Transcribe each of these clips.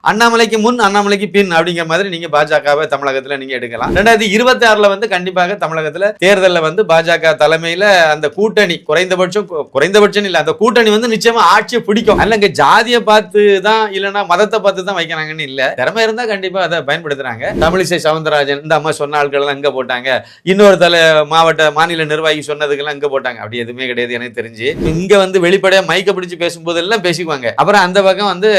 அண்ணாமலைக்கு முன் அண்ணாமலைக்கு பின் அப்படிங்கிற மாதிரி நீங்க பாஜகவை தமிழகத்துல நீங்க எடுக்கலாம். 2026 வந்து கண்டிப்பாக தமிழகத்துல தேர்தலில் வந்து பாஜக தலைமையில அந்த கூட்டணி குறைந்தபட்சம் இல்ல, அந்த கூட்டணி வந்து நிச்சயமா ஆட்சியை பிடிக்கும். அல்லங்க ஜாதியை பார்த்து தான் இல்லைன்னா மதத்தை பார்த்து தான் வைக்கிறாங்கன்னு இல்ல, திறமை இருந்தா கண்டிப்பா அதை பயன்படுத்துறாங்க. தமிழிசை சவுந்தரராஜன் இந்த அம்மா சொன்ன ஆட்கள் எல்லாம் இங்க போட்டாங்க, இன்னொரு மாநில நிர்வாகி சொன்னதுக்கெல்லாம் இங்க போட்டாங்க. அப்படி எதுவுமே கிடையாது எனக்கு தெரிஞ்சு. இங்க வந்து வெளிப்படையா மைக்க பிடிச்சு பேசும்போது எல்லாம் பேசிக்குவாங்க. அப்புறம் அந்த பக்கம் வந்து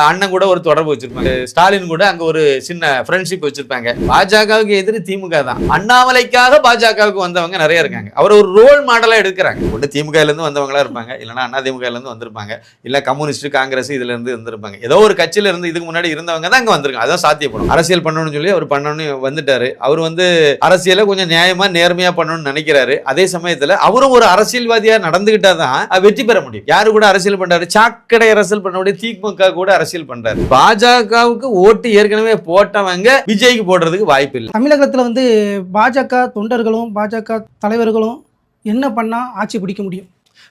அண்ணன் கூட ஒரு தொடர்பு வச்சிருப்பாங்க, ஸ்டாலின் கூட அங்க ஒரு சின்ன ஃப்ரெண்ட்ஷிப் வச்சிருப்பாங்க. பாஜகவுக்கு எதிரி திமுக தான். அண்ணாமலைக்காக பாஜகவுக்கு வந்தவங்க நிறைய இருக்காங்க. அவர் ஒரு ரோல் மாடலா எடுக்கிறாங்க. ஒன்று திமுக இருந்து வந்தவங்களா இருப்பாங்க, இல்லைன்னா அண்ணா திமுக இருந்து வந்திருப்பாங்க, இல்ல கம்யூனிஸ்ட் காங்கிரஸ் இதுல இருந்து இருந்திருப்பாங்க. ஏதோ ஒரு கட்சியில இருந்து இதுக்கு முன்னாடி இருந்தவங்க தான் அங்க வந்திருக்காங்க. அதான் சாத்தியப்படும். அரசியல் பண்ணணும்னு சொல்லி அவர் பண்ணணும்னு வந்துட்டாரு. அவர் வந்து அரசியலை கொஞ்சம் நியாயமா நேர்மையா பண்ணணும்னு நினைக்கிறாரு. அதே சமயத்துல அவரும் ஒரு அரசியல்வாதியா நடந்துகிட்டாதான் வெற்றி பெற முடியும். யாரு கூட அரசியல் பண்றாரு? சாக்கடை அரசியல் பண்ணக்கூடிய திமுக கூட அரசியல் பண்றாரு. பாஜகவுக்கு ஓட்டு ஏற்கனவே போட்டவங்க விஜய்க்கு போடுறதுக்கு வாய்ப்பு இல்லை. தமிழகத்துல வந்து பாஜக தொண்டர்களும் பாஜக தலைவர்களும் என்ன பண்ணா ஆட்சி பிடிக்க முடியும்?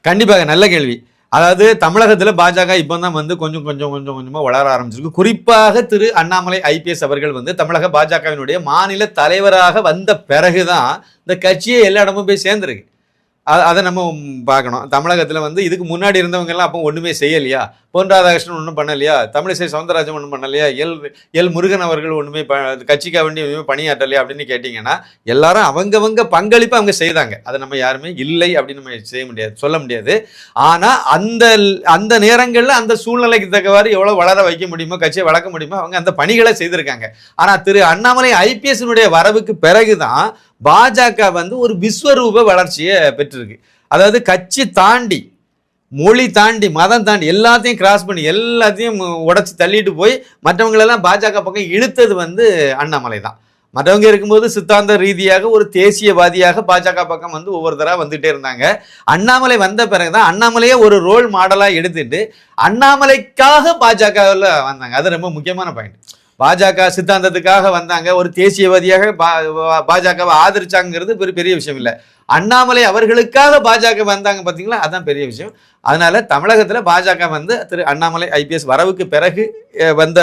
கண்டிப்பாக நல்ல கேள்வி. அதாவது தமிழகத்துல பாஜக இப்பதான் வந்து கொஞ்சமா வளர ஆரம்பிச்சிருக்கு. குறிப்பாக திரு அண்ணாமலை IPS அவர்கள் வந்து தமிழக பாஜகவினுடைய மாநில தலைவராக வந்த பிறகுதான் இந்த கட்சியை எல்லா இடமும் போய் சேர்ந்துருக்கு. அதை நம்ம பார்க்கணும். தமிழகத்தில் வந்து இதுக்கு முன்னாடி இருந்தவங்க எல்லாம் அப்போ ஒன்றுமே செய்யலையா? பொன் ராதாகிருஷ்ணன் ஒன்றும் பண்ணலையா? தமிழிசை சவுந்தரராஜன் ஒன்றும் பண்ணலையா? எல் முருகன் அவர்கள் ஒன்றுமே கட்சிக்காக வேண்டி எதுவுமே பணியாற்றலையா அப்படின்னு கேட்டிங்கன்னா எல்லாரும் அவங்கவங்க பங்களிப்பு அவங்க செய்தாங்க. அதை நம்ம யாருமே இல்லை அப்படின்னு நம்ம செய்ய முடியாது, சொல்ல முடியாது. ஆனால் அந்த நேரங்களில் அந்த சூழ்நிலைக்கு தக்கவாறு எவ்வளோ வளர வைக்க முடியுமோ, கட்சியை வளர்க்க முடியுமோ அவங்க அந்த பணிகளை செய்திருக்காங்க. ஆனால் திரு அண்ணாமலை IPSனுடைய வரவுக்கு பிறகுதான் பாஜக வந்து ஒரு விஸ்வரூப வளர்ச்சியை பெற்றிருக்கு. அதாவது கட்சி தாண்டி, மொழி தாண்டி, மதம் தாண்டி எல்லாத்தையும் கிராஸ் பண்ணி எல்லாத்தையும் உடைச்சி தள்ளிட்டு போய் மற்றவங்களெல்லாம் பாஜக பக்கம் இழுத்தது வந்து அண்ணாமலை தான். மற்றவங்க இருக்கும்போது சித்தாந்த ரீதியாக ஒரு தேசியவாதியாக பாஜக பக்கம் வந்து ஒவ்வொருத்தராக வந்துட்டே இருந்தாங்க. அண்ணாமலை வந்த பிறகுதான் அண்ணாமலையே ஒரு ரோல் மாடலா எடுத்துட்டு அண்ணாமலைக்காக பாஜகவில் வந்தாங்க. அது ரொம்ப முக்கியமான பாயிண்ட். பாஜக சித்தாந்தத்துக்காக வந்தாங்க, ஒரு தேசியவாதியாக பாஜகவை ஆதரிச்சாங்கிறது பெரிய விஷயம் இல்லை. அண்ணாமலை அவர்களுக்காக பாஜக வந்தாங்க பார்த்தீங்களா, அதான் பெரிய விஷயம். அதனால தமிழகத்தில் பாஜக வந்து திரு அண்ணாமலை IPS வரவுக்கு பிறகு வந்த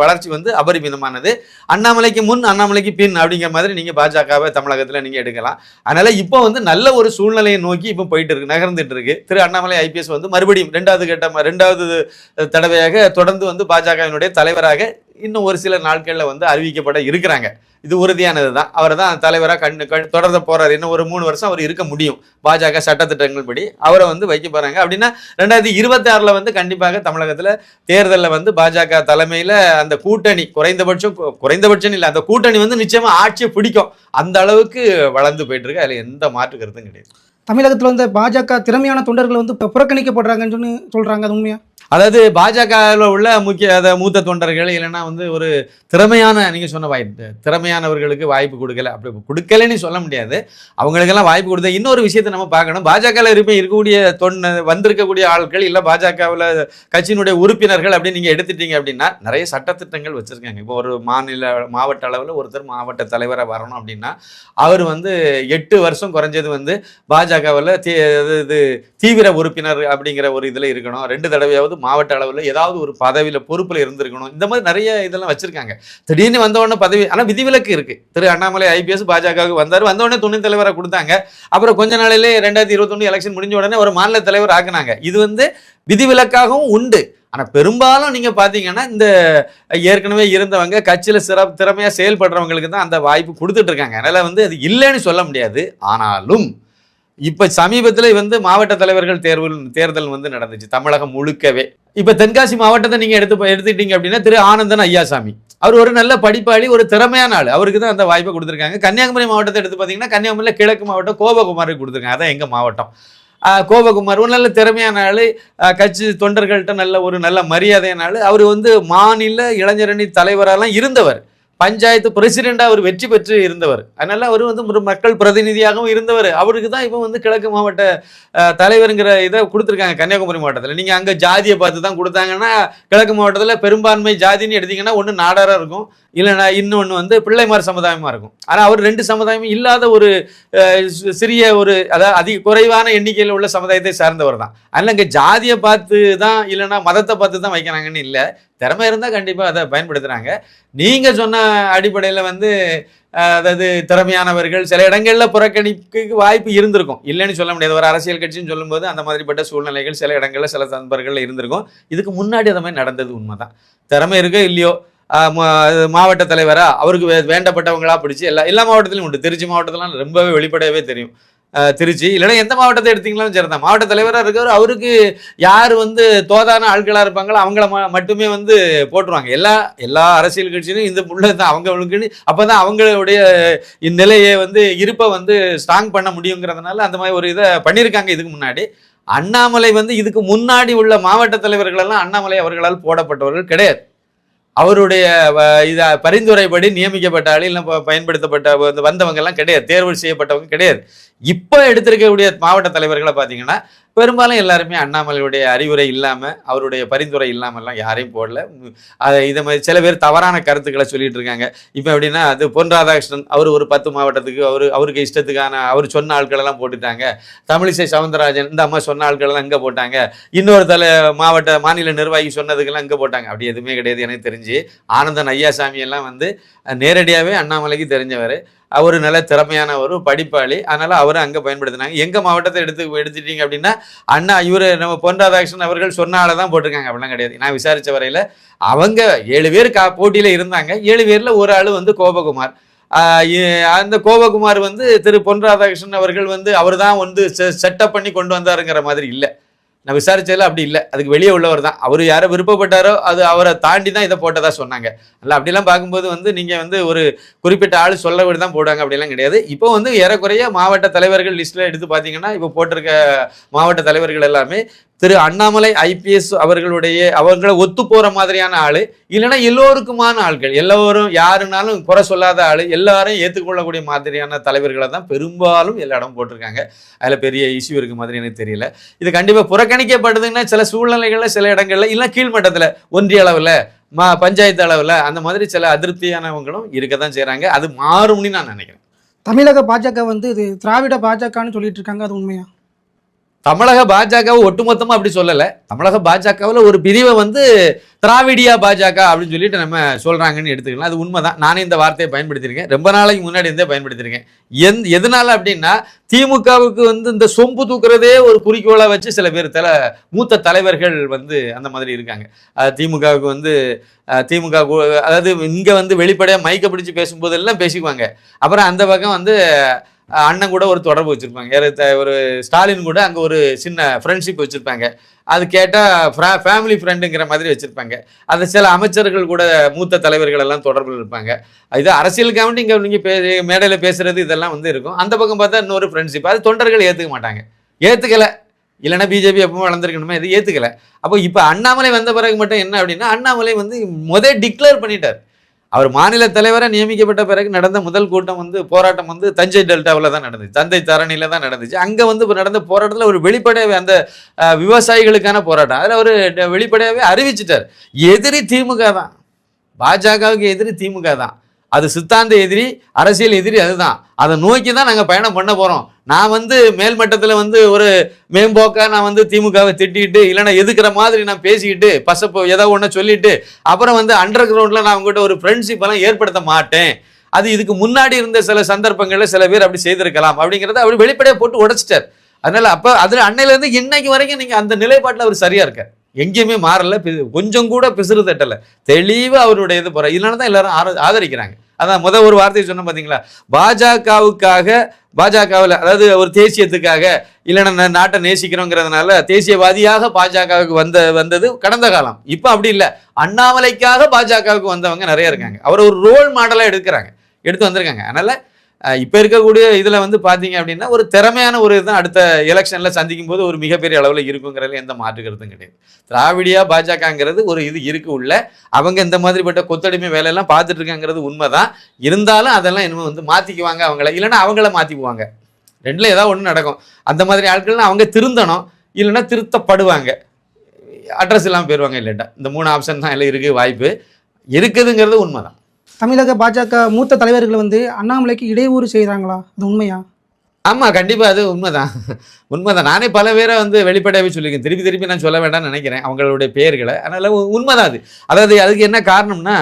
வளர்ச்சி வந்து அபரிமிதமானது. அண்ணாமலைக்கு முன் அண்ணாமலைக்கு பின் அப்படிங்கிற மாதிரி நீங்க பாஜகவை தமிழகத்தில் நீங்க எடுக்கலாம். அதனால இப்போ வந்து நல்ல ஒரு சூழ்நிலையை நோக்கி இப்போ போயிட்டு இருக்கு, நகர்ந்துட்டு இருக்கு. திரு அண்ணாமலை IPS வந்து மறுபடியும் ரெண்டாவது தடவையாக தொடர்ந்து வந்து பாஜகவினுடைய தலைவராக இன்னும் ஒரு சில நாட்களில் வந்து அறிவிக்கப்பட இருக்கிறாங்க. இது உறுதியானது தான். அவர் தான் தலைவராக தொடர்ந்து போறாரு. இன்னும் ஒரு 3 வருஷம் அவர் இருக்க முடியும். பாஜக சட்டத்திட்டங்கள் படி அவரை வந்து வைக்க போறாங்க. அப்படின்னா 2026 வந்து கண்டிப்பாக தமிழகத்துல தேர்தலில் வந்து பாஜக தலைமையில அந்த கூட்டணி குறைந்தபட்சம் இல்ல, அந்த கூட்டணி வந்து நிச்சயமா ஆட்சியை பிடிக்கும். அந்த அளவுக்கு வளர்ந்து போயிட்டு இருக்கு. அதுல எந்த மாற்று கருத்தும் கிடையாது. தமிழகத்துல வந்து பாஜக திறமையான தொண்டர்கள் வந்து புறக்கணிக்கப்படுறாங்கன்னு சொல்றாங்க, அது உண்மையா? அதாவது பாஜகவில் உள்ள மூத்த தொண்டர்கள் இல்லைன்னா வந்து ஒரு திறமையான, நீங்கள் சொன்ன திறமையானவர்களுக்கு வாய்ப்பு கொடுக்கல, அப்படி கொடுக்கலன்னு சொல்ல முடியாது. அவங்களுக்கெல்லாம் வாய்ப்பு கொடுத்த இன்னொரு விஷயத்தை நம்ம பார்க்கணும். பாஜகவில் இருக்கக்கூடிய வந்திருக்கக்கூடிய ஆட்கள் இல்லை பாஜகவில் கட்சியினுடைய உறுப்பினர்கள் அப்படின்னு நீங்கள் எடுத்துட்டீங்க அப்படின்னா நிறைய சட்டத்திட்டங்கள் வச்சுருக்காங்க. இப்போ ஒரு மாவட்ட அளவில் ஒருத்தர் மாவட்ட தலைவராக வரணும் அப்படின்னா அவர் வந்து 8 வருஷம் குறைஞ்சது வந்து பாஜகவில் தீவிர உறுப்பினர் அப்படிங்கிற ஒரு இதில் இருக்கணும். 2 தடவையாவது மாவட்ட அளவில் ஏதாவது ஒரு பதவியில் பொறுப்பில் இருந்திருக்கணும். இந்த மாதிரி நிறைய இதெல்லாம் வச்சிருக்காங்க. திடீர்னு வந்தவொடனே பதவி, ஆனால் விதிவிலக்கு இருக்கு. திரு அண்ணாமலை IPS பாஜகவுக்கு வந்தவுடனே துணை தலைவரை கொடுத்தாங்க. அப்புறம் கொஞ்ச நாளிலே 2021 எலெக்ஷன் முடிஞ்ச உடனே ஒரு மாநில தலைவர் ஆக்குனாங்க. இது வந்து விதிவிலக்காகவும் உண்டு. ஆனால் பெரும்பாலும் நீங்க பாத்தீங்கன்னா இந்த ஏற்கனவே இருந்தவங்க கட்சியில திறமையா செயல்படுறவங்களுக்கு தான் அந்த வாய்ப்பு கொடுத்துட்டு இருக்காங்க. அதனால வந்து அது இல்லைன்னு சொல்ல முடியாது. ஆனாலும் இப்ப சமீபத்தில் வந்து மாவட்ட தலைவர்கள் தேர்தல் வந்து நடந்துச்சு தமிழகம் முழுக்கவே. இப்ப தென்காசி மாவட்டத்தை நீங்க எடுத்துட்டீங்க அப்படின்னா திரு ஆனந்தன் ஐயாசாமி அவர் ஒரு நல்ல படிப்பாளி, ஒரு திறமையான ஆள். அவருக்கு தான் அந்த வாய்ப்பை கொடுத்துருக்காங்க. கன்னியாகுமரி மாவட்டத்தை எடுத்து பார்த்தீங்கன்னா கன்னியாகுமரியில் கிழக்கு மாவட்டம் கோபகுமாருக்கு கொடுத்துருக்காங்க. அதான் எங்க மாவட்டம். கோபகுமார் ஒரு நல்ல திறமையான ஆள், கட்சி தொண்டர்கள்ட்ட நல்ல மரியாதையான ஆள். அவர் வந்து மாநில இளைஞரணி தலைவரெல்லாம் இருந்தவர், பஞ்சாயத்து பிரசிடெண்டாக அவர் வெற்றி பெற்று இருந்தவர். அதனால அவர் வந்து ஒரு மக்கள் பிரதிநிதியாகவும் இருந்தவர். அவருக்கு தான் இப்போ வந்து கிழக்கு மாவட்ட தலைவருங்கிற இதை கொடுத்துருக்காங்க கன்னியாகுமரி மாவட்டத்தில். நீங்கள் அங்கே ஜாதியை பார்த்து தான் கொடுத்தாங்கன்னா கிழக்கு மாவட்டத்தில் பெரும்பான்மை ஜாதின்னு எடுத்தீங்கன்னா ஒன்று நாடாராக இருக்கும், இல்லைனா இன்னொன்று வந்து பிள்ளைமார் சமுதாயமாக இருக்கும். ஆனால் அவர் 2 சமுதாயமும் இல்லாத ஒரு சிறிய ஒரு அதாவது குறைவான எண்ணிக்கையில் உள்ள சமுதாயத்தை சார்ந்தவர் தான். அதனால் இங்கே ஜாதியை பார்த்து தான் இல்லைனா மதத்தை பார்த்து தான் வைக்கிறாங்கன்னு இல்லை, திறமை இருந்தால் கண்டிப்பாக அதை பயன்படுத்துகிறாங்க. நீங்கள் சொன்ன அடிப்படையில் வந்து அதாவது திறமையானவர்கள் சில இடங்களில் புறக்கணிக்கு வாய்ப்பு இருந்திருக்கும், இல்லைன்னு சொல்ல முடியாது. ஒரு அரசியல் கட்சின்னு சொல்லும்போது அந்த மாதிரிப்பட்ட சூழ்நிலைகள் சில இடங்களில் சில நண்பர்கள் இருந்திருக்கும். இதுக்கு முன்னாடி அந்த மாதிரி நடந்தது உண்மைதான். திறமை இருக்கோ இல்லையோ மாவட்ட தலைவரா அவருக்கு வேண்டப்பட்டவங்களா பிடிச்சி எல்லா மாவட்டத்திலும் உண்டு. திருச்சி மாவட்டத்திலாம் ரொம்பவே வெளிப்படையவே தெரியும். திருச்சி இல்லைன்னா எந்த மாவட்டத்தை எடுத்தீங்களாலும் சரிதான், மாவட்ட தலைவராக இருக்கவர் அவருக்கு யார் வந்து தோதான ஆட்களாக இருப்பாங்களோ அவங்கள மட்டுமே வந்து போட்டுருவாங்க. எல்லா அரசியல் கட்சியிலும் இந்த உள்ளதான் அவங்களுக்கு. அப்போதான் அவங்களுடைய இந்நிலையை வந்து இருப்பை வந்து ஸ்ட்ராங் பண்ண முடியுங்கிறதுனால அந்த மாதிரி ஒரு இதை பண்ணியிருக்காங்க. இதுக்கு முன்னாடி அண்ணாமலை வந்து இதுக்கு முன்னாடி உள்ள மாவட்ட தலைவர்கள் எல்லாம் அண்ணாமலை அவர்களால் போடப்பட்டவர்கள் கிடையாது. அவருடைய பரிந்துரைப்படி நியமிக்கப்பட்ட ஆள் இல்லை பயன்படுத்தப்பட்ட வந்தவங்க எல்லாம் கிடையாது, தேர்வு செய்யப்பட்டவங்க கிடையாது. இப்போ எடுத்திருக்கக்கூடிய மாவட்ட தலைவர்களை பார்த்தீங்கன்னா பெரும்பாலும் எல்லாருமே அண்ணாமலையுடைய அறிவுரை இல்லாமல் அவருடைய பரிந்துரை இல்லாமல்லாம் யாரையும் போடல. இதை மாதிரி சில பேர் தவறான கருத்துக்களை சொல்லிட்டு இருக்காங்க. இப்போ எப்படின்னா அது பொன் ராதாகிருஷ்ணன் அவர் ஒரு 10 மாவட்டத்துக்கு அவருக்கு இஷ்டத்துக்கான அவர் சொன்ன ஆட்களெல்லாம் போட்டுட்டாங்க. தமிழிசை சவுந்தரராஜன் இந்த அம்மா சொன்ன ஆட்களெல்லாம் இங்கே போட்டாங்க. இன்னொரு மாநில நிர்வாகி சொன்னதுக்கெல்லாம் இங்கே போட்டாங்க. அப்படி எதுவுமே கிடையாது. எனக்கு தெரிஞ்சு ஆனந்தன் ஐயாசாமி எல்லாம் வந்து நேரடியாகவே அண்ணாமலைக்கு தெரிஞ்சவர், அவர் நல்ல திறமையான ஒரு படிப்பாளி, அதனால அவரை அங்கே பயன்படுத்தினாங்க. எங்கள் மாவட்டத்தை எடுத்துட்டீங்க அப்படின்னா இவர் நம்ம பொன் ராதாகிருஷ்ணன் அவர்கள் சொன்னால தான் போட்டிருக்காங்க, அப்படிலாம் கிடையாது. நான் விசாரித்த வரையில் அவங்க 7 பேர் போட்டியில் இருந்தாங்க. 7 பேரில் ஒரு ஆள் வந்து கோபகுமார். அந்த கோபகுமார் வந்து திரு பொன் ராதாகிருஷ்ணன் அவர்கள் வந்து அவர் தான் வந்து செட்டப் பண்ணி கொண்டு வந்தாருங்கிற மாதிரி இல்லை. நான் விசாரிச்சதில் அப்படி இல்லை, அதுக்கு வெளியே உள்ளவர் தான். அவர் யாரை விருப்பப்பட்டாரோ அது அவரை தாண்டி தான் இதை போட்டதா சொன்னாங்க. இல்லை அப்படிலாம் பார்க்கும்போது வந்து நீங்கள் வந்து ஒரு குறிப்பிட்ட ஆள் சொல்ல விட தான் போடுவாங்க, அப்படிலாம் கிடையாது. இப்போ வந்து ஏறக்குறைய மாவட்ட தலைவர்கள் லிஸ்ட்டில் எடுத்து பார்த்தீங்கன்னா இப்போ போட்டிருக்க மாவட்ட தலைவர்கள் எல்லாமே திரு அண்ணாமலை ஐபிஎஸ் அவர்களை ஒத்து போகிற மாதிரியான ஆள், இல்லைன்னா எல்லோருக்குமான ஆட்கள், எல்லோரும் யாருனாலும் குறை சொல்லாத ஆள், எல்லாரும் ஏற்றுக்கொள்ளக்கூடிய மாதிரியான தலைவர்களை தான் பெரும்பாலும் எல்லா இடம் போட்டிருக்காங்க. அதில் பெரிய இஷ்யூ இருக்க மாதிரி எனக்கு தெரியல. இது கண்டிப்பாக புறக்கணிக்கப்படுதுன்னா சில சூழ்நிலைகளில் சில இடங்களில் இல்லை கீழ்மட்டத்தில் ஒன்றிய அளவில் பஞ்சாயத்து அளவில் அந்த மாதிரி சில அதிருப்தியானவங்களும் இருக்க தான் செய்கிறாங்க. அது மாறும்னு நான் நினைக்கிறேன். தமிழக பாஜக வந்து இது திராவிட பாஜகன்னு சொல்லிட்டு இருக்காங்க, அது உண்மையா? தமிழக பாஜகவை ஒட்டுமொத்தமாக அப்படி சொல்லலை. தமிழக பாஜகவில் ஒரு பிரிவை வந்து திராவிடியா பாஜக அப்படின்னு சொல்லிட்டு நம்ம சொல்கிறாங்கன்னு எடுத்துக்கலாம். அது உண்மைதான். நானே இந்த வார்த்தையை பயன்படுத்தியிருக்கேன், ரொம்ப நாளைக்கு முன்னாடி இருந்தே பயன்படுத்தியிருக்கேன். எதனால அப்படின்னா திமுகவுக்கு வந்து இந்த சொம்பு தூக்குறதே ஒரு குறிக்கோளாக வச்சு சில பேர் மூத்த தலைவர்கள் வந்து அந்த மாதிரி இருக்காங்க. திமுகவுக்கு வந்து அதாவது இங்கே வந்து வெளிப்படையாக மைக்க பிடிச்சி பேசும்போதெல்லாம் பேசிக்குவாங்க. அப்புறம் அந்த பக்கம் வந்து அண்ணன் கூட ஒரு தொடர்பு வச்சுருப்பாங்க, ஒரு ஸ்டாலின் கூட அங்கே ஒரு சின்ன ஃப்ரெண்ட்ஷிப் வச்சுருப்பாங்க. அது கேட்டால் ஃபேமிலி ஃப்ரெண்டுங்கிற மாதிரி வச்சுருப்பாங்க. அது சில அமைச்சர்கள் கூட மூத்த தலைவர்கள் எல்லாம் தொடர்பில் இருப்பாங்க. இது அரசியலுக்காக இங்கே நீங்கள் மேடையில் பேசுகிறது இதெல்லாம் வந்து இருக்கும். அந்த பக்கம் பார்த்தா இன்னொரு ஃப்ரெண்ட்ஷிப், அது தொண்டர்கள் ஏற்றுக்க மாட்டாங்க, ஏற்றுக்கலை. இல்லைன்னா பிஜேபி எப்பவும் வளர்ந்துருக்கணுமே, இது ஏற்றுக்கலை. அப்போ இப்போ அண்ணாமலை வந்த பிறகு மட்டும் என்ன அப்படின்னா அண்ணாமலை வந்து டிக்ளேர் பண்ணிட்டார். அவர் மாநில தலைவராக நியமிக்கப்பட்ட பிறகு நடந்த முதல் கூட்டம் வந்து போராட்டம் வந்து தஞ்சை டெல்டாவில் தான் நடந்துச்சு, தந்தை தரணியில் தான் நடந்துச்சு. அங்கே வந்து நடந்த போராட்டத்தில் ஒரு வெளிப்படையாகவே அந்த விவசாயிகளுக்கான போராட்டம் அதில் ஒரு வெளிப்படையாகவே அறிவிச்சிட்டார், எதிரி திமுக தான், பாஜகவுக்கு எதிரி திமுக தான், அது சித்தாந்த எதிரி, அரசியல் எதிரி, அதுதான். அதை நோக்கி தான் நாங்கள் பயணம் பண்ண போகிறோம். நான் வந்து மேல்மட்டத்தில் வந்து ஒரு மேம்போக்காக நான் வந்து திமுகவை திட்டிக்கிட்டு இல்லைன்னா எதுக்குற மாதிரி நான் பேசிக்கிட்டு பசப்போ ஏதோ ஒன்று சொல்லிட்டு அப்புறம் வந்து அண்டர் கிரவுண்டில் நான் அவங்ககிட்ட ஒரு ஃப்ரெண்ட்ஷிப் எல்லாம் ஏற்படுத்த மாட்டேன். அது இதுக்கு முன்னாடி இருந்த சில சந்தர்ப்பங்களில் சில பேர் அப்படி செய்திருக்கலாம் அப்படிங்கிறத அப்படி வெளிப்படையாக போட்டு உடைச்சிட்டார். அதனால அப்போ அதில் அன்னையிலேருந்து இன்னைக்கு வரைக்கும் நீங்கள் அந்த நிலைப்பாட்டில் அவர் சரியாக இருக்கார், எங்கேயுமே மாறல, கொஞ்சம் கூட பிசுறு தட்டலை, தெளிவாக அவருடைய இது போகிற. இதனால தான் எல்லாரும் ஆதரிக்கிறாங்க. அதான் ஒரு வார்த்தையை சொன்ன பார்த்தீங்களா, பாஜகவில் அதாவது ஒரு தேசியத்துக்காக இல்லைன்னா நாட்டை நேசிக்கிறோங்கிறதுனால தேசியவாதியாக பாஜகவுக்கு வந்தது கடந்த காலம். இப்போ அப்படி இல்லை, அண்ணாமலைக்காக பாஜகவுக்கு வந்தவங்க நிறைய இருக்காங்க. அவர் ஒரு ரோல் மாடலாக எடுத்து வந்திருக்காங்க. அதனால இப்போ இருக்கக்கூடிய இதில் வந்து பார்த்தீங்க அப்படின்னா ஒரு திறமையான ஒரு இதுதான் அடுத்த எலெக்ஷனில் சந்திக்கும் போது ஒரு மிகப்பெரிய அளவில் இருக்குங்கிறதுல எந்த மாற்று கருத்தும் கிடையாது. திராவிடியா பாஜகங்கிறது ஒரு இது இருக்கு உள்ள, அவங்க இந்த மாதிரிப்பட்ட கொத்தடிமை வேலையெல்லாம் பார்த்துட்டு இருக்காங்கிறது உண்மைதான். இருந்தாலும் அதெல்லாம் இன்னும் வந்து மாற்றிக்குவாங்க அவங்கள, இல்லைன்னா அவங்கள மாற்றிக்குவாங்க, ரெண்டில் ஏதாவது ஒன்று நடக்கும். அந்த மாதிரி ஆட்கள்லாம் அவங்க திருந்தணும், இல்லைன்னா திருத்தப்படுவாங்க, அட்ரஸ் இல்லாமல் போயிடுவாங்க. இல்லைட்டா இந்த 3 ஆப்ஷன் தான் எல்லாம் இருக்குது, வாய்ப்பு இருக்குதுங்கிறது உண்மைதான். தமிழக பாஜக மூத்த தலைவர்கள் வந்து அண்ணாமலைக்கு இடையூறு செய்கிறாங்களா, அது உண்மையா? ஆமா, கண்டிப்பா அது உண்மைதான். உண்மைதான். நானே பல பேரை வந்து வெளிப்படையாவே சொல்லியிருக்கேன். திருப்பி திருப்பி நான் சொல்ல வேண்டாம்னு நினைக்கிறேன் அவங்களுடைய பெயர்கள. அதனால உண்மைதான் அது. அதாவது அதுக்கு என்ன காரணம்னா,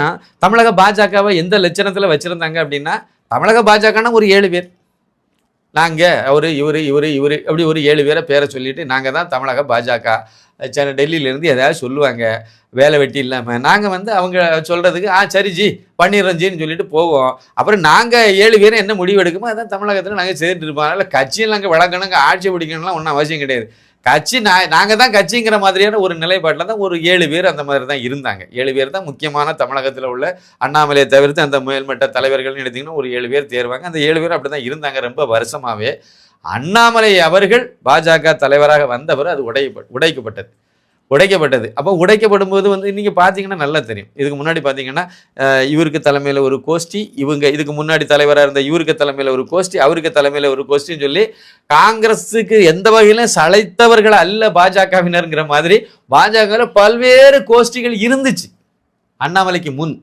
தமிழக பாஜகவை எந்த லட்சணத்துல வச்சிருந்தாங்க அப்படின்னா, தமிழக பாஜகன்னா ஒரு 7 பேர். நாங்க, அவரு, இவரு அப்படி ஒரு 7 பேர பேர சொல்லிட்டு, நாங்க தான் தமிழக பாஜக. டெல்லியிலேருந்து எதையாவது சொல்லுவாங்க. வேலை வெட்டி இல்லாம. நாங்க வந்து அவங்க சொல்றதுக்கு, சரி ஜி, பண்ணிடுறோம் ஜின்னு சொல்லிட்டு போவோம். அப்புறம் நாங்க 7 பேரும் என்ன முடிவு எடுக்குமோ அதான் தமிழகத்துல நாங்க செய்துட்டு இருப்போம். அதனால கட்சியெல்லாம் அங்க வளர்க்கணுங்க, ஆட்சி பிடிக்கணும்லாம் ஒன்றும் அவசியம் கிடையாது. கட்சி நாங்க தான் கட்சிங்கிற மாதிரியான ஒரு நிலைப்பாட்டில் தான் ஒரு 7 பேர் அந்த மாதிரி தான் இருந்தாங்க. 7 பேர் தான் முக்கியமான தமிழகத்தில் உள்ள அண்ணாமலையை தவிர்த்து அந்த மேல்மட்ட தலைவர்கள்னு எடுத்தீங்கன்னா ஒரு 7 பேர் தேர்வாங்க. அந்த 7 பேர் அப்படி தான் இருந்தாங்க ரொம்ப வருஷமாவே. அண்ணாமலை அவர்கள் பாஜக தலைவராக வந்தவர் அது உடைக்கப்பட்டது. உடைக்கப்பட்டது. அப்போ உடைக்கப்படும்போது வந்து நீங்க பார்த்தீங்கன்னா நல்லா தெரியும். இதுக்கு முன்னாடி பார்த்தீங்கன்னா, இவருக்கு தலைமையில ஒரு கோஷ்டி, இதுக்கு முன்னாடி தலைவரா இருந்த இவருக்கு தலைமையில ஒரு கோஷ்டி, அவருக்கு தலைமையில ஒரு கோஷ்டின்னு சொல்லி காங்கிரஸுக்கு எந்த வகையிலும் சளைத்தவர்கள் அல்ல பாஜகவினர்ங்கிற மாதிரி பாஜகவில் பல்வேறு கோஷ்டிகள் இருந்துச்சு அண்ணாமலைக்கு முன்.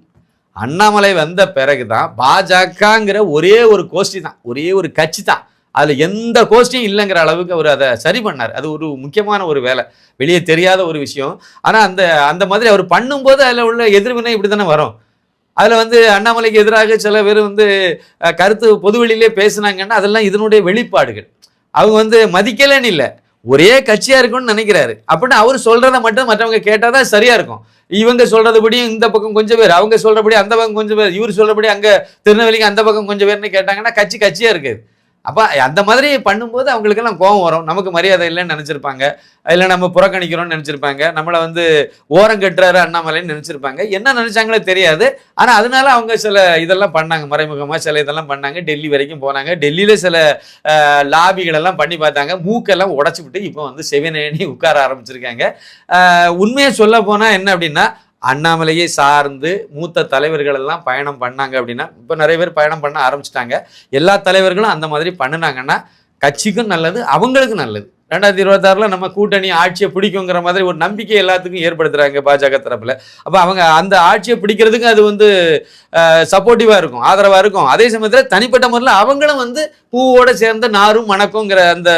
அண்ணாமலை வந்த பிறகுதான் பாஜகங்கிற ஒரே ஒரு கோஷ்டி தான், ஒரே ஒரு கட்சி தான், அதுல எந்த கோஷ்டியும் இல்லைங்கிற அளவுக்கு அவர் அதை சரி பண்ணார். அது ஒரு முக்கியமான ஒரு வேலை, வெளியே தெரியாத ஒரு விஷயம். ஆனா அந்த மாதிரி அவர் பண்ணும்போது அதுல உள்ள எதிர்வினை இப்படி தானே வரும். அதுல வந்து அண்ணாமலைக்கு எதிராக சில பேர் வந்து கருத்து பொதுவெளியிலே பேசினாங்கன்னா அதெல்லாம் இதனுடைய வெளிப்பாடுகள். அவங்க வந்து மதிக்கலன்னு இல்லை, ஒரே கட்சியா இருக்கும்னு நினைக்கிறாரு. அப்படின்னு அவர் சொல்றதை மட்டும் மற்றவங்க கேட்டாதான் சரியா இருக்கும். இவங்க சொல்றதுபடியும் இந்த பக்கம் கொஞ்சம் பேர், அவங்க சொல்றபடி அந்த பக்கம் கொஞ்சம் பேர், இவர் சொல்றபடி அங்க திருநெல்வேலிக்கு அந்த பக்கம் கொஞ்சம் பேர்னு கேட்டாங்கன்னா கட்சியா இருக்காது. அப்போ அந்த மாதிரி பண்ணும்போது அவங்களுக்கெல்லாம் கோபம் வரும். நமக்கு மரியாதை இல்லைன்னு நினச்சிருப்பாங்க, இல்லை நம்ம புறக்கணிக்கிறோம்னு நினச்சிருப்பாங்க, நம்மளை வந்து ஓரம் கட்டுறாரு அண்ணாமலைன்னு நினச்சிருப்பாங்க. என்ன நினச்சாங்களோ தெரியாது. ஆனால் அதனால அவங்க சில இதெல்லாம் பண்ணாங்க, மறைமுகமாக சில இதெல்லாம் பண்ணாங்க. டெல்லி வரைக்கும் போனாங்க. டெல்லியில் சில லாபிகளெல்லாம் பண்ணி பார்த்தாங்க. மூக்கெல்லாம் உடச்சி விட்டு இப்போ வந்து செவனேனி உட்கார ஆரம்பிச்சிருக்காங்க. உண்மையை சொல்ல போனால் என்ன அப்படின்னா, அண்ணாமலையை சார்ந்து மூத்த தலைவர்கள் எல்லாம் பயணம் பண்ணாங்க அப்படின்னா, இப்போ நிறைய பேர் பயணம் பண்ண ஆரம்பிச்சிட்டாங்க. எல்லா தலைவர்களும் அந்த மாதிரி பண்ணினாங்கன்னா கட்சிக்கும் நல்லது, அவங்களுக்கும் நல்லது. 2026 நம்ம கூட்டணி ஆட்சியை பிடிக்குங்கிற மாதிரி ஒரு நம்பிக்கை எல்லாத்துக்கும் ஏற்படுத்துறாங்க பாஜக தரப்புல. அப்போ அவங்க அந்த ஆட்சியை பிடிக்கிறதுக்கு அது வந்து சப்போர்ட்டிவா இருக்கும், ஆதரவா இருக்கும். அதே சமயத்தில் தனிப்பட்ட முறையில் அவங்களும் வந்து பூவோட சேர்ந்த நாரும் மணக்குங்கிற அந்த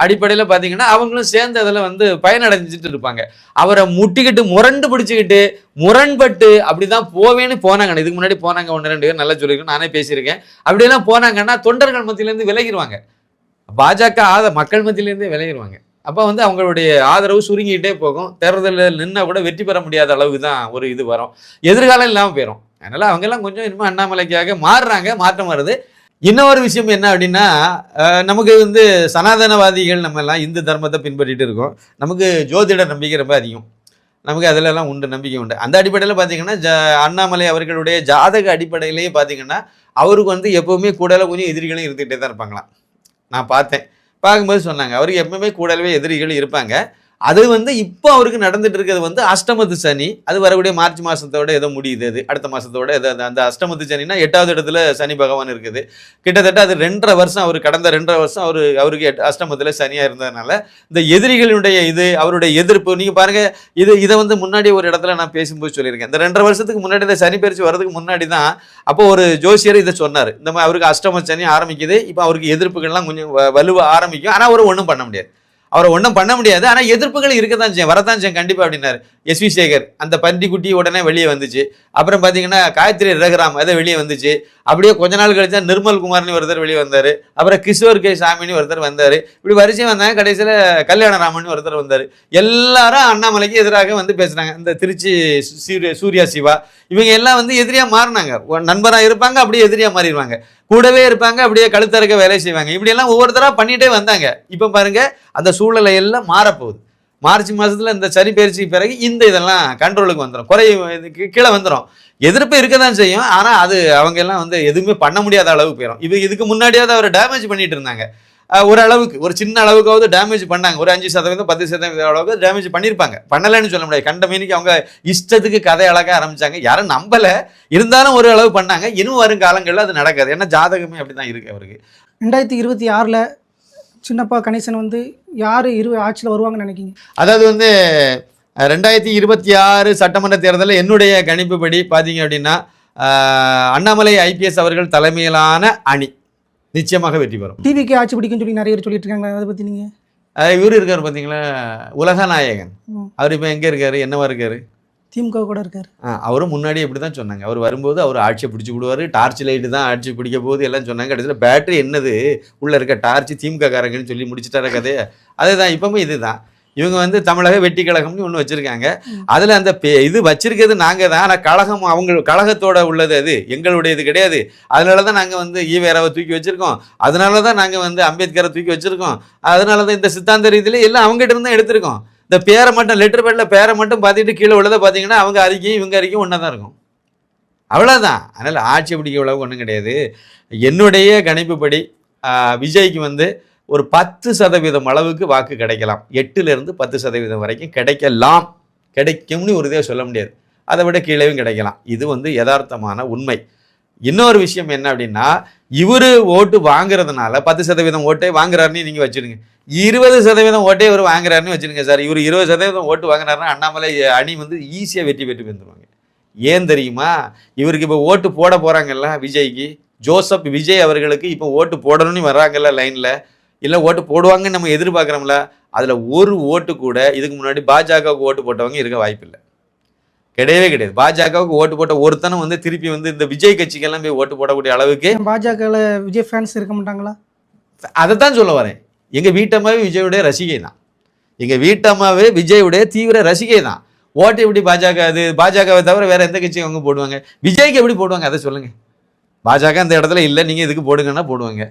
அடிப்படையில் பார்த்தீங்கன்னா அவங்களும் சேர்ந்து அதில் வந்து பயனடைஞ்சிட்டு இருப்பாங்க. அவரை முட்டிக்கிட்டு முரண்டு பிடிச்சிக்கிட்டு முரண்பட்டு அப்படிதான் போவேன்னு போனாங்க. இதுக்கு முன்னாடி போனாங்க 1-2 பேர், நல்லா சொல்லியிருக்கேன், நானே பேசியிருக்கேன். அப்படியெல்லாம் போனாங்கன்னா தொண்டர்கள் மத்தியிலேருந்து விலகிடுவாங்க, பாஜக மக்கள் மத்தியிலேருந்தே விலகிடுவாங்க. அப்போ வந்து அவங்களுடைய ஆதரவு சுருங்கிக்கிட்டே போகும். தேர்தலில் நின்னா கூட வெற்றி பெற முடியாத அளவுக்கு தான் ஒரு இது வரும், எதிர்காலம் இல்லாமல் போயிடும். அதனால அவங்கெல்லாம் கொஞ்சம் இனிமேல் அண்ணாமலைக்காக மாறுறாங்க, மாற்றம் வருது. இன்னொரு விஷயம் என்ன அப்படின்னா, நமக்கு வந்து சனாதனவாதிகள் நம்ம எல்லாம் இந்து தர்மத்தை பின்பற்றிட்டு இருக்கோம். நமக்கு ஜோதிட நம்பிக்கை ரொம்ப அதிகம், நமக்கு அதிலெல்லாம் உண்டு, நம்பிக்கை உண்டு. அந்த அடிப்படையில் பார்த்தீங்கன்னா அண்ணாமலை அவர்களுடைய ஜாதக அடிப்படையிலேயே பார்த்தீங்கன்னா அவருக்கு வந்து எப்போவுமே கூடல கொஞ்சம் எதிரிகளும் இருந்துகிட்டே தான் இருப்பாங்களாம். நான் பார்க்கும்போது சொன்னாங்க அவருக்கு எப்பவுமே கூடவே எதிரிகள் இருப்பாங்க. அது வந்து இப்போ அவருக்கு நடந்துட்டு இருக்கிறது வந்து அஷ்டமத்து சனி. அது வரக்கூடிய மார்ச் மாதத்தோட ஏதோ முடியுது, அது அடுத்த மாதத்தோட ஏதோ அந்த அஷ்டமத்து சனினா 8வது இடத்துல சனி பகவான் இருக்குது. கிட்டத்தட்ட அது 2.5 வருஷம், அவர் கடந்த 2.5 வருஷம் அவருக்கு அஷ்டமத்தில் சனியாக இருந்ததுனால இந்த எதிரிகளுடைய இது, அவருடைய எதிர்ப்பு நீங்கள் பாருங்கள். இதை வந்து முன்னாடி ஒரு இடத்துல நான் பேசும்போது சொல்லியிருக்கேன். இந்த 2.5 வருஷத்துக்கு முன்னாடி இந்த சனி பயிற்சி வர்றதுக்கு முன்னாடி தான் அப்போ ஒரு ஜோசியர் இதை சொன்னார். இந்த மாதிரி அவருக்கு அஷ்டம சனி ஆரம்பிக்குது, இப்போ அவருக்கு எதிர்ப்புகள்லாம் கொஞ்சம் வலுவாக ஆரம்பிக்கும். ஆனால் அவரை ஒன்றும் பண்ண முடியாது, அவரை ஒன்றும் பண்ண முடியாது. ஆனால் எதிர்ப்புகள் இருக்கத்தான் செய்யும், வரத்தான் செய்யும் கண்டிப்பாக அப்படின்னாரு. எஸ்வி சேகர் அந்த பன்றிக்குட்டி உடனே வெளியே வந்துச்சு. அப்புறம் பார்த்தீங்கன்னா காயத்ரி ரகுராம் அதை வெளியே வந்துச்சு. அப்படியே கொஞ்ச நாள் கழிச்சா நிர்மல் குமார்னு ஒருத்தர் வெளியே வந்தார். அப்புறம் கிஷோர் கே சாமின்னு ஒருத்தர் வந்தார். இப்படி வரிசையும் வந்தாங்க. கடைசியில் கல்யாணராமன் ஒருத்தர் வந்தார். எல்லாரும் அண்ணாமலைக்கு எதிராக வந்து பேசுனாங்க. இந்த திருச்சி சூர்யா சிவா இவங்க எல்லாம் வந்து எதிரியாக மாறினாங்க. நண்பராக இருப்பாங்க, அப்படியே எதிரியாக மாறிடுவாங்க, கூடவே இருப்பாங்க, அப்படியே கழுத்தறுக்க வேலை செய்வாங்க. இப்படியெல்லாம் ஒவ்வொருத்தராக பண்ணிகிட்டே வந்தாங்க. இப்போ பாருங்க அந்த சூழ்நிலை எல்லாம் மாறப்போகுது. மார்ச் மாதத்தில் இந்த சனி பயிற்சிக்கு பிறகு இந்த இதெல்லாம் கண்ட்ரோலுக்கு வந்துடும், கீழே வந்துடும். எதிர்ப்பு இருக்க தான் செய்யும், ஆனால் அது அவங்க எல்லாம் வந்து எதுவுமே பண்ண முடியாத அளவுக்கு போயிடும். இதுக்கு முன்னாடியாவது அவர் டேமேஜ் பண்ணிட்டு இருந்தாங்க, ஒரு அளவுக்கு, ஒரு சின்ன அளவுக்காவது டேமேஜ் பண்ணாங்க. ஒரு 5% 10% அளவுக்கு டேமேஜ் பண்ணியிருப்பாங்க. பண்ணலைன்னு சொல்ல முடியாது. கண்ட மீனிக்கு அவங்க இஷ்டத்துக்கு கதை அழக ஆரம்பிச்சாங்க, யாரும் நம்பலை. இருந்தாலும் ஒரு அளவு பண்ணாங்க. இன்னும் வரும் காலங்களில் அது நடக்காது, ஏன்னா ஜாதகமே அப்படி தான் இருக்குது அவருக்கு. 2026 சின்னப்பா கணேசன் வந்து யார் ஆட்சியில் வருவாங்கன்னு நினைக்கிங்க? அதாவது வந்து 2026 சட்டமன்ற தேர்தலில் என்னுடைய கணிப்புப்படி பார்த்தீங்க அப்படின்னா அண்ணாமலை ஐபிஎஸ் அவர்கள் தலைமையிலான அணி நிச்சயமாக வெற்றி பெறும். டிவிக்கு ஆட்சி பிடிக்கும்னு சொல்லி நிறைய பேர் சொல்லிட்டு இருக்காங்க, அதை பற்றி நீங்கள்? இவர் இருக்கார் பார்த்தீங்களா, உலகநாயகன். ம். அவர் இப்போ எங்கே இருக்காரு, என்னவா இருக்காரு? திமுக கூட இருக்காரு. அவரும் முன்னாடி இப்படி தான் சொன்னாங்க. அவர் வரும்போது அவர் ஆட்சியை பிடிச்சி விடுவார், டார்ச் லைட்டு தான் ஆட்சி பிடிக்க போகுது எல்லாம் சொன்னாங்க. கடைசியில் பேட்டரி என்னது உள்ளே இருக்க டார்ச் திமுக காரங்கன்னு சொல்லி முடிச்சிட்டார கதையை. அதுதான் இப்பவுமே இதுதான். இவங்க வந்து தமிழக வெட்டி கழகம்னு ஒன்று வச்சுருக்காங்க. அதில் அந்த இது வச்சிருக்கிறது நாங்கள் தான். ஆனால் கழகம் அவங்க கழகத்தோட உள்ளது, அது எங்களுடைய இது கிடையாது. அதனால தான் நாங்கள் வந்து ஈவேராவை தூக்கி வச்சுருக்கோம், அதனால தான் நாங்கள் வந்து அம்பேத்கரை தூக்கி வச்சுருக்கோம், அதனால தான் இந்த சித்தாந்த ரீதியில எல்லாம் அவங்ககிட்ட இருந்து தான் எடுத்திருக்கோம். இந்த பேரை மட்டும் லெட்டர் பேடில் பேரை மட்டும் பார்த்துட்டு கீழே உள்ளதை பார்த்தீங்கன்னா அவங்க அறிக்கையும் இவங்க அறிக்கையும் ஒன்றா தான் இருக்கும். அவ்வளோதான். அதனால் ஆட்சி பிடிக்க உழவு ஒன்றும் கிடையாது. என்னுடைய கணிப்புப்படி விஜய்க்கு வந்து ஒரு 10% அளவுக்கு வாக்கு கிடைக்கலாம். 8லேருந்து 10% வரைக்கும் கிடைக்கலாம். கிடைக்கும்னு உறுதியாக சொல்ல முடியாது, அதை விட கீழேயும் கிடைக்கலாம். இது வந்து யதார்த்தமான உண்மை. இன்னொரு விஷயம் என்ன அப்படின்னா, இவர் ஓட்டு வாங்குறதுனால 10% ஓட்டை வாங்குறாருன்னு நீங்கள் வச்சுருங்க, 20% ஓட்டை இவர் வாங்குறாருன்னு வச்சுருங்க சார். இவர் 20% ஓட்டு வாங்கினாருன்னா அண்ணாமலை அணி வந்து ஈஸியாக வெற்றி பெற்று வந்துடுவாங்க. ஏன் தெரியுமா? இவருக்கு இப்போ ஓட்டு போட போகிறாங்கல்ல விஜய்க்கு, ஜோசப் விஜய் அவர்களுக்கு இப்போ ஓட்டு போடணும்னு வர்றாங்கல்ல லைனில், இல்லை ஓட்டு போடுவாங்கன்னு நம்ம எதிர்பார்க்குறோம்ல, அதில் ஒரு ஓட்டு கூட இதுக்கு முன்னாடி பாஜகவுக்கு ஓட்டு போட்டவங்க இருக்க வாய்ப்பில்லை, கிடையவே கிடையாது. பாஜகவுக்கு ஓட்டு போட்ட ஒருத்தனும் வந்து திருப்பி வந்து இந்த விஜய் கட்சிக்கெல்லாம் போய் ஓட்டு போடக்கூடிய அளவுக்கு பாஜகவில் விஜய் ஃபேன்ஸ் இருக்க மாட்டாங்களா? அதை தான் சொல்ல வரேன். எங்கள் வீட்டம்மாவே விஜயுடைய ரசிகை தான், எங்கள் வீட்டம்மாவே விஜயுடைய தீவிர ரசிகை தான். ஓட்டு எப்படி பாஜக, அது பாஜகவை தவிர வேற எந்த கட்சியும் அவங்க போடுவாங்க? விஜய்க்கு எப்படி போடுவாங்க அதை சொல்லுங்க. பாஜக அந்த இடத்துல இல்லை, நீங்கள் இதுக்கு போடுங்கன்னா போடுவாங்க.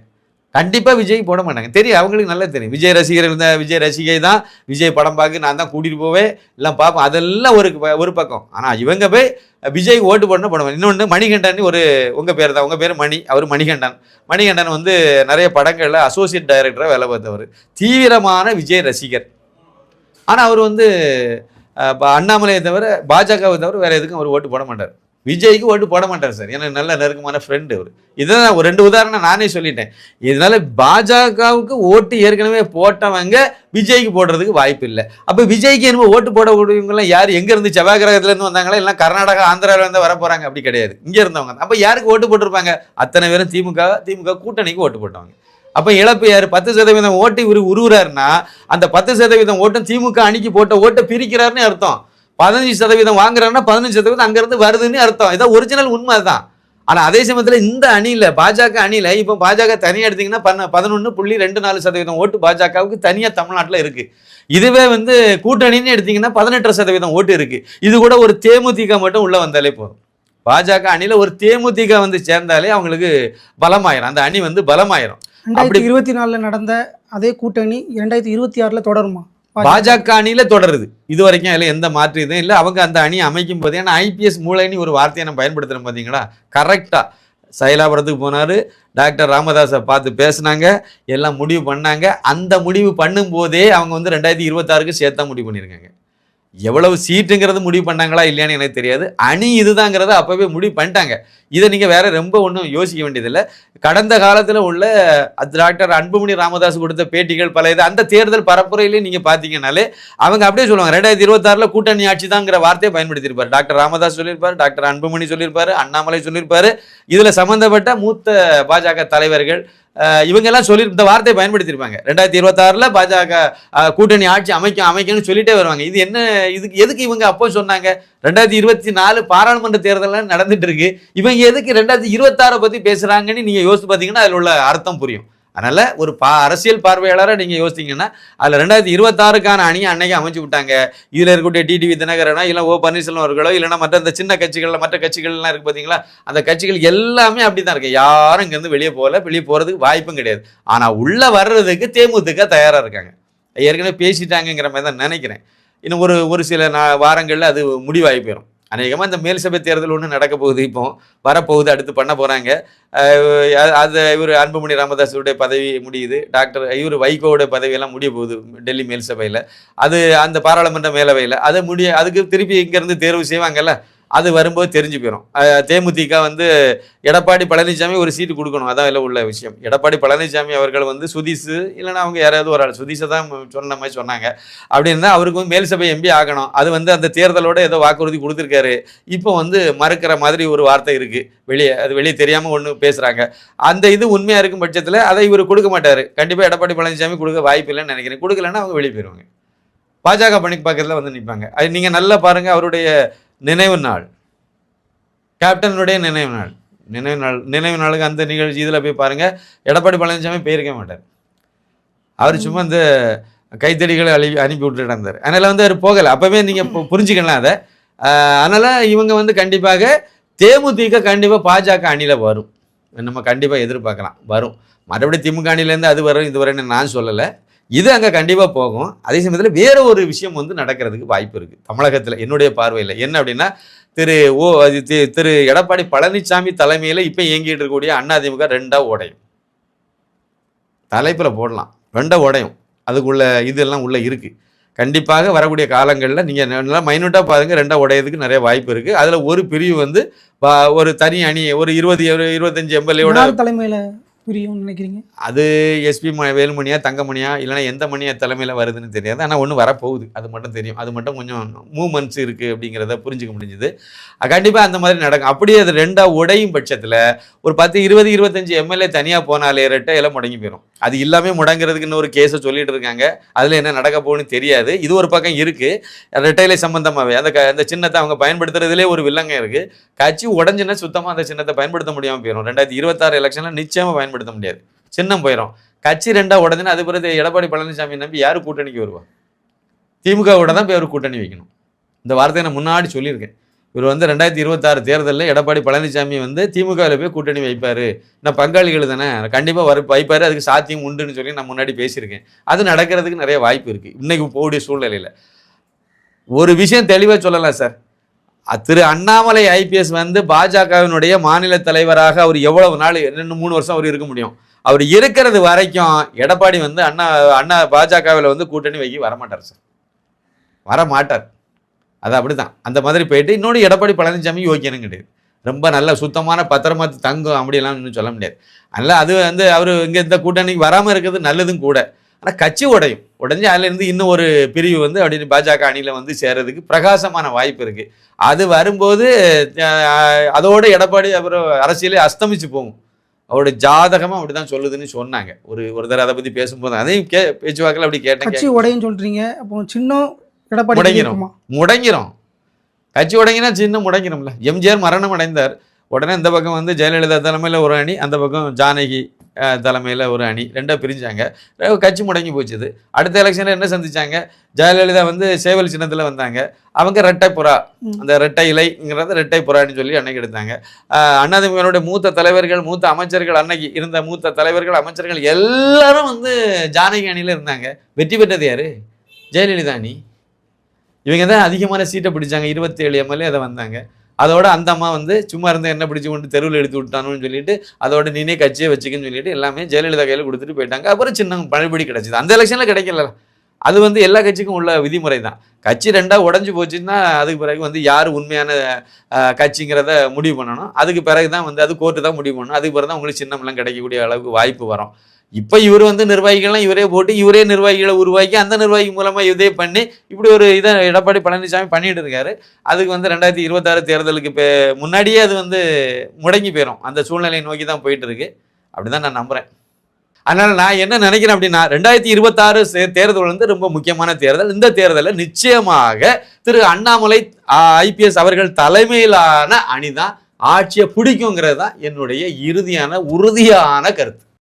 கண்டிப்பாக விஜய் போட மாட்டாங்க, தெரியும் அவங்களுக்கு நல்லா தெரியும். விஜய் ரசிகர்கள் தான், விஜய் ரசிகை தான், விஜய் படம் பார்க்க நான் தான் கூட்டிகிட்டு போவேன், எல்லாம் பார்ப்பேன், அதெல்லாம் ஒரு பக்கம். ஆனால் இவங்க போய் விஜய் ஓட்டு போடணும் போடுவாங்க. இன்னொன்று மணிகண்டன், ஒரு உங்கள் பேர் தான், உங்கள் பேர் மணி, அவர் மணிகண்டன். மணிகண்டன் வந்து நிறைய படங்களில் அசோசியேட் டைரக்டராக வேலை பார்த்தவர், தீவிரமான விஜய் ரசிகர். ஆனால் அவர் வந்து அண்ணாமலையை தவிர பாஜகவை தவிர வேறு எதுக்கும் அவர் ஓட்டு போட மாட்டார். விஜய்க்கு ஓட்டு போட மாட்டார் சார், எனக்கு நல்ல நெருக்கமான ஃப்ரெண்டு அவர். இதுதான் ஒரு 2 உதாரணம் நானே சொல்லிட்டேன். இதனால பாஜகவுக்கு ஓட்டு ஏற்கனவே போட்டவங்க விஜய்க்கு போடுறதுக்கு வாய்ப்பு இல்லை. அப்போ விஜய்க்கு என்னமோ ஓட்டு போடக்கூடியவங்கலாம் யார், எங்கேருந்து செவ்வாய் கிரகத்துலேருந்து வந்தாங்களா, இல்லை கர்நாடகா ஆந்திராவிலேருந்து வர போகிறாங்க, அப்படி கிடையாது, இங்கே இருந்தவங்க. அப்போ யாருக்கு ஓட்டு போட்டிருப்பாங்க? அத்தனை பேரும் திமுக கூட்டணிக்கு ஓட்டு போட்டவங்க. அப்போ இழப்பு யார்? 10% ஓட்டு இவர் உருவுறாருன்னா அந்த 10% ஓட்டும் திமுக அணிக்கு போட்ட ஓட்டை பிரிக்கிறாருன்னு அர்த்தம். 15% வாங்குறாருன்னா 15% அங்கேருந்து வருதுன்னு அர்த்தம். இதான் ஒரிஜினல் உண்மை தான். ஆனால் அதே சமயத்தில் இந்த அணியில், பாஜக அணியில் இப்போ பாஜக தனியாக எடுத்திங்கன்னா 11.24% ஓட்டு பாஜகவுக்கு தனியாக தமிழ்நாட்டில் இருக்குது. இதுவே வந்து கூட்டணின்னு எடுத்திங்கன்னா 18% ஓட்டு இருக்குது. இது கூட ஒரு தேமுதிக மட்டும் உள்ளே வந்தாலே போதும். பாஜக அணியில் ஒரு தேமுதிக வந்து சேர்ந்தாலே அவங்களுக்கு பலமாயிரும், அந்த அணி வந்து பலமாயிரும். 2024 நடந்த அதே கூட்டணி 2026 தொடருமா? பாஜக அணியில தொடருது இது வரைக்கும், அதில் எந்த மாற்று இதுவும் இல்லை. அவங்க அந்த அணியை அமைக்கும் போது, ஏன்னா ஐபிஎஸ் மூளைன்னு ஒரு வார்த்தையை நம்ம பயன்படுத்துகிறோம் பார்த்தீங்களா, கரெக்டாக சைலாபுரத்துக்கு போனார், டாக்டர் ராமதாஸை பார்த்து பேசினாங்க, எல்லாம் முடிவு பண்ணாங்க. அந்த முடிவு பண்ணும்போதே அவங்க வந்து 2026க்கு சேர்த்தா முடிவு பண்ணியிருக்காங்க. எவ்வளவு சீட்டுங்கிறது முடிவு பண்ணாங்களா இல்லையான்னு எனக்கு தெரியாது. அணி இதுதாங்கிறத அப்போவே முடிவு பண்ணிட்டாங்க. இதை நீங்கள் வேற ரொம்ப ஒன்றும் யோசிக்க வேண்டியதில்லை. கடந்த காலத்தில் உள்ள டாக்டர் அன்புமணி ராமதாஸ் கொடுத்த பேட்டிகள் பல இது, அந்த தேர்தல் பரப்புரையிலேயே நீங்கள் பார்த்தீங்கன்னாலே அவங்க அப்படியே சொல்லுவாங்க 2026 கூட்டணி ஆட்சி தாங்கிற வார்த்தையை பயன்படுத்தியிருப்பார். டாக்டர் ராமதாஸ் சொல்லியிருப்பார், டாக்டர் அன்புமணி சொல்லியிருப்பாரு, அண்ணாமலை சொல்லியிருப்பாரு, இதில் சம்பந்தப்பட்ட மூத்த பாஜக தலைவர்கள் இவங்கெல்லாம் சொல்லி இந்த வார்த்தையை பயன்படுத்தியிருப்பாங்க. 2026 பாஜக கூட்டணி ஆட்சி அமைக்கணும்னு சொல்லிட்டே வருவாங்க. இது என்ன, இதுக்கு எதுக்கு இவங்க அப்போ சொன்னாங்க? 2024 பாராளுமன்ற தேர்தல் நடந்துட்டு இருக்கு, இவங்க எதுக்கு 2026 பத்தி பேசுறாங்கன்னு நீங்க யோசிச்சு பார்த்தீங்கன்னா அதில் உள்ள அர்த்தம் புரியும். அதனால ஒரு அரசியல் பார்வையாளராக நீங்க யோசித்தீங்கன்னா அதில் 2026க்கான அணியை அன்னைக்கு அமைச்சு விட்டாங்க. இதுல இருக்கக்கூடிய டிடிவி தினகரனோ இல்லை ஓ பன்னீர்செல்வம் அவர்களோ இல்லைன்னா மற்ற இந்த சின்ன கட்சிகள், மற்ற கட்சிகள்லாம் இருக்கு பார்த்தீங்களா, அந்த கட்சிகள் எல்லாமே அப்படித்தான் இருக்கு. யாரும் இங்கேருந்து வெளியே போகிறதுக்கு வாய்ப்பும் கிடையாது. ஆனால் உள்ள வர்றதுக்கு தேமுதிக தயாராக இருக்காங்க. ஏற்கனவே பேசிட்டாங்கிற மாதிரி தான் நினைக்கிறேன். இன்னும் ஒரு சில வாரங்களில் அது முடிவாகி போயிடும். அநேகமாக இந்த மேல் சபை தேர்தல் ஒன்று நடக்க போகுது, இப்போ வரப்போகுது, அடுத்து பண்ண போகிறாங்க. அது இவர் அன்புமணி ராமதாஸுடைய பதவி முடியுது, டாக்டர் இவர் வைகோவுடைய பதவியெல்லாம் முடிய போகுது டெல்லி மேல் சபையில், அது அந்த பாராளுமன்ற மேலவையில் அது அதுக்கு திருப்பி இங்கேருந்து தேர்வு செய்வாங்கல்ல, அது வரும்போது தெரிஞ்சு போயிடும். தேமுதிக வந்து எடப்பாடி பழனிசாமி ஒரு சீட்டு கொடுக்கணும், அதான் இல்லை உள்ள விஷயம். எடப்பாடி பழனிசாமி அவர்கள் வந்து சுதீஷ் இல்லைன்னா அவங்க யாராவது ஒரு ஆள் சுதீஷை தான் சொன்ன மாதிரி சொன்னாங்க. அப்படின்னா அவருக்கு வந்து மேல் சபை எம்பி ஆகணும். அது வந்து அந்த தேர்தலோட ஏதோ வாக்குறுதி கொடுத்துருக்காரு. இப்போ வந்து மறுக்கிற மாதிரி ஒரு வார்த்தை இருக்குது வெளியே, அது வெளியே தெரியாமல் ஒன்று பேசுகிறாங்க. அந்த இது உண்மையாக இருக்கும் பட்சத்தில் அதை இவர் கொடுக்க மாட்டார். கண்டிப்பாக எடப்பாடி பழனிசாமி கொடுக்க வாய்ப்பு இல்லைன்னு நினைக்கிறேன். கொடுக்கலன்னா அவங்க வெளியே போயிடுவாங்க. பாஜக பணிக்கு பக்கத்தில் வந்து நிற்பாங்க. அது நீங்கள் நல்லா பாருங்கள், அவருடைய நினைவு நாள், கேப்டனுடைய நினைவு நாளுக்கு அந்த நிகழ்ச்சி இதில் போய் பாருங்கள், எடப்பாடி பழனிசாமி போயிருக்க மாட்டார். அவர் சும்மா இந்த கைத்தடிகளை அனுப்பி விட்டுட்டு இருந்தார். அதனால் வந்து அவர் போகலை. அப்போவே நீங்கள் புரிஞ்சுக்கலாம் அதை. அதனால் இவங்க வந்து கண்டிப்பாக தேமுதிக கண்டிப்பாக பாஜக அணியில் வரும், நம்ம கண்டிப்பாக எதிர்பார்க்கலாம், வரும். மற்றபடி திமுக அணிலேருந்து அது வரும் இது வரேன்னு நான் சொல்லலை. இது அங்கே கண்டிப்பாக போகும். அதே சமயத்தில் வேற ஒரு விஷயம் வந்து நடக்கிறதுக்கு வாய்ப்பு இருக்குது தமிழகத்தில், என்னுடைய பார்வையில். என்ன அப்படின்னா, திரு எடப்பாடி பழனிசாமி தலைமையில் இப்போ இயங்கிட்டு இருக்கக்கூடிய அதிமுக ரெண்டா உடையும். தலைப்பில் போடலாம், ரெண்டா உடையும். அதுக்குள்ள இதெல்லாம் உள்ள இருக்குது. கண்டிப்பாக வரக்கூடிய காலங்களில் நீங்கள் நல்லா மைனூட்டாக பாருங்கள், ரெண்டா உடையதுக்கு நிறைய வாய்ப்பு இருக்குது. அதில் ஒரு பிரிவு வந்து ஒரு தனி அணி, ஒரு 25 எம்எல்ஏவோட தலைமையில் புரியும் நினைக்கிறீங்க. அது எஸ்பி வேலுமணியா தங்கமணியா இல்லைன்னா எந்த மணியா தலைமையில் வருதுன்னு தெரியாது. ஆனால் ஒன்று வரப்போகுது, அது மட்டும் தெரியும். அது மட்டும் கொஞ்சம் மூமெண்ட்ஸ் இருக்குது அப்படிங்கிறத புரிஞ்சுக்க முடிஞ்சுது. கண்டிப்பாக அந்த மாதிரி நடக்கும். அப்படியே அது ரெண்டா உடையும் பட்சத்தில் ஒரு 10-20-25 எம்எல்ஏ தனியாக போனாலே ரெட்டையெல்லாம் முடங்கி போயிடும். அது இல்லாமல் முடங்கிறதுக்கு இன்னொரு கேஸை சொல்லிட்டு இருக்காங்க. அதில் என்ன நடக்க போகணும்னு தெரியாது. இது ஒரு பக்கம் இருக்குது. ரெட்டையிலை சம்பந்தமாகவே அந்த சின்னத்தை அவங்க பயன்படுத்துறதுலேயே ஒரு வில்லங்க இருக்குது. கட்சி உடஞ்சுன்னா சுத்தமாக அந்த சின்னத்தை பயன்படுத்த முடியாமல் போயிடும். 2026 எலெக்ஷனில் நிச்சயமாக பயன்படுத்த முடியாது, சின்னம் போயிடும். கட்சி ரெண்டா உடஞ்சுன்னா அது பிறகு எடப்பாடி பழனிசாமி நம்பி யாரு கூட்டணிக்கு வருவா? திமுகவோட தான் போய் அவர் கூட்டணி வைக்கணும். இந்த வார்த்தையை நான் முன்னாடி சொல்லியிருக்கேன். இவர் வந்து 2026 தேர்தலில் எடப்பாடி பழனிசாமி வந்து திமுகவில் போய் கூட்டணி வைப்பார், நான் பங்காளிகள் தானே, கண்டிப்பாக வைப்பார், அதுக்கு சாத்தியம் உண்டுன்னு சொல்லி நான் முன்னாடி பேசியிருக்கேன். அது நடக்கிறதுக்கு நிறைய வாய்ப்பு இருக்குது இன்னைக்கு போகக்கூடிய சூழ்நிலையில். ஒரு விஷயம் தெளிவாக சொல்லலாம் சார், திரு அண்ணாமலை ஐபிஎஸ் வந்து பாஜகவினுடைய மாநில தலைவராக அவர் எவ்வளவு நாள் 2-3 வருஷம் அவர் இருக்க முடியும். அவர் இருக்கிறது வரைக்கும் எடப்பாடி வந்து அண்ணா பாஜகவில் வந்து கூட்டணி வைக்க வரமாட்டார் சார், வரமாட்டார். அது அப்படிதான். அந்த மாதிரி போயிட்டு இன்னொன்று எடப்பாடி பழனிசாமி யோக்கியனும் கிடையாது, ரொம்ப நல்ல சுத்தமான பத்திரமா தங்கும் அப்படியெல்லாம் இன்னும் சொல்ல முடியாது. அதனால் அது வந்து அவர் இங்கே இந்த கூட்டணிக்கு வராமல் இருக்கிறது நல்லதும் கூட. ஆனால் கட்சி உடைஞ்சு அதிலேருந்து இன்னும் ஒரு பிரிவு வந்து அப்படின்னு பாஜக அணியில் வந்து சேர்றதுக்கு பிரகாசமான வாய்ப்பு இருக்குது. அது வரும்போது அதோட எடப்பாடி அப்புறம் அரசியலே அஸ்தமிச்சு போகும். அவருடைய ஜாதகமாக அப்படி தான் சொல்லுதுன்னு சொன்னாங்க. ஒரு தடவை அதை பற்றி பேசும்போது அதையும் பேச்சுவாக்கில் அப்படி கேட்டேன். கட்சி உடையும் சொல்கிறீங்க, அப்போ சின்னம் எடப்பாடி முடங்கிரும். கட்சி உடங்கினா சின்னம் முடங்கிரும்ல. எம்ஜிஆர் மரணம் அடைந்தார், உடனே இந்த பக்கம் வந்து ஜெயலலிதா தலைமையில் ஒரு அணி, அந்த பக்கம் ஜானகி தலைமையில் ஒரு அணி, ரெண்டாக பிரிஞ்சாங்க. கட்சி முடங்கி போச்சுது. அடுத்த எலெக்ஷனில் என்ன சந்திச்சாங்க? ஜெயலலிதா வந்து சேவல் சின்னத்தில் வந்தாங்க. அவங்க ரெட்டை புறா, அந்த ரெட்டை இலைங்கிறத ரெட்டை புறான்னு சொல்லி அன்னைக்கு எடுத்தாங்க. அதிமுகவுடைய மூத்த தலைவர்கள், மூத்த அமைச்சர்கள், அன்னைக்கு இருந்த மூத்த தலைவர்கள், அமைச்சர்கள் எல்லாரும் வந்து ஜானகி அணியில் இருந்தாங்க. வெற்றி பெற்றது யாரு? ஜெயலலிதா அணி. இவங்க தான் அதிகமான சீட்டை பிடிச்சாங்க, 27 எம்எல்ஏ அதை வந்தாங்க. அதோட அந்த அம்மா வந்து சும்மா இருந்தால் என்ன பிடிச்சி கொண்டு தெருவில் எடுத்து விட்டானுன்னு சொல்லிட்டு அதோட நீனே கட்சியை வச்சுக்கன்னு சொல்லிட்டு எல்லாமே ஜெயலலிதா கையில் கொடுத்துட்டு போயிட்டாங்க. அப்புறம் சின்ன பழையபடி கிடைச்சிது. அந்த எலெக்ஷனில் கிடைக்கல. அது வந்து எல்லா கட்சிக்கும் உள்ள விதிமுறை தான். கட்சி ரெண்டா உடஞ்சி போச்சுன்னா அதுக்கு பிறகு வந்து யார் உண்மையான கட்சிங்கிறத முடிவு பண்ணணும். அதுக்கு பிறகு தான் வந்து அது கோர்ட்டு தான் முடிவு பண்ணணும். அதுக்கு பிறகு தான் உங்களுக்கு சின்னம்லாம் கிடைக்கக்கூடிய அளவுக்கு வாய்ப்பு வரும். இப்போ இவர் வந்து நிர்வாகிகள்லாம் இவரே போட்டு இவரே நிர்வாகிகளை உருவாக்கி அந்த நிர்வாகி மூலமாக இதே பண்ணி இப்படி ஒரு இதை எடப்பாடி பழனிசாமி பண்ணிட்டு இருக்காரு. அதுக்கு வந்து 2026 தேர்தலுக்கு முன்னாடியே அது வந்து முடங்கி போயிடும். அந்த சூழ்நிலையை நோக்கி தான் போயிட்டு இருக்கு. அப்படிதான் நான் நம்புறேன். அதனால நான் என்ன நினைக்கிறேன் அப்படின்னா, 2026 தேர்தல் வந்து ரொம்ப முக்கியமான தேர்தல். இந்த தேர்தலில் நிச்சயமாக திரு அண்ணாமலை ஐபிஎஸ் அவர்கள் தலைமையிலான அணிதான் ஆட்சியை பிடிக்குங்கிறது தான் என்னுடைய உறுதியான கருத்து.